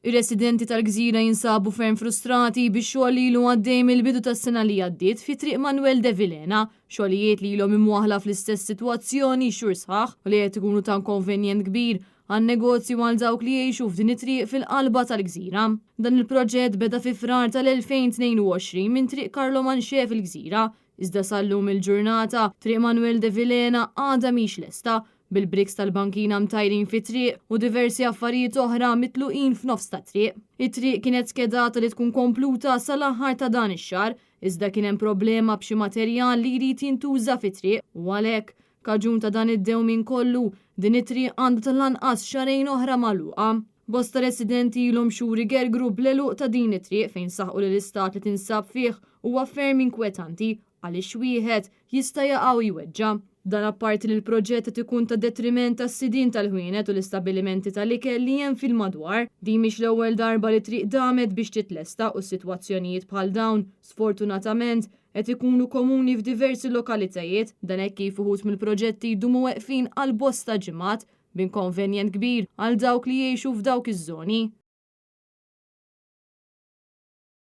Ir-residenti tal-Gżira jinsabu ferm frustrati biex xogħol ilu għaddej mill-bidu tas-sena li għaddiet fi triq Manuel de Villena, xogħlijiet li ilhom imwaħla fl-istess sitwazzjoni xhur sħaħ u li qed ikunu ta' inkonvenjent kbir għan-negozju għal dawk li jgħixu f'din it-triq fil-qalba tal-Gżira. Dan il-proġett beda fi frar tal-2022 minn triq Karlo Manxie fil-Gżira, iżda sallum il-ġurnata triq Manuel de Villena għadha mhix lesta bil-briks tal-bankina mtajrin fi triq u diversi affarijiet oħra mitluqin f'nofs ta' triq. It-triq kienet skedata li tkun kompluta sal-aħħar ta' dan ix-xahar, iżda kien hemm problema b'xi materjal li jrid jintuża fi triq u għalhekk kaġun ta' dan id-dewmien kollu din it-triq għandha tal-lanqas xarejn oħra magħluqa. Bosta residenti ilhom xhur igergru bl-eluq ta' din it-triq fejn saħqu li l-istat li tinsab fih huwa ferm inkwetanti għaliex wieħed jista' jaqgħu jweġġa'. Dan apparti li l-proġett qed ikun ta' detriment tas-sidin tal-ħwienet u l-istabbilimenti tal-ikel li hemm fil-madwar, din mhix l-ewwel darba li triq damet biex titlesta u s-sitwazzjonijiet bħal dawn sfortunatament qed ikunu komuni f'diversi lokalitajiet dan hekk kif uħud mill-proġetti jdumu weqfin għal bosta ġimgħat b'inkonvenjent kbir għal dawk li jgħixu f'dawk iż-żoni.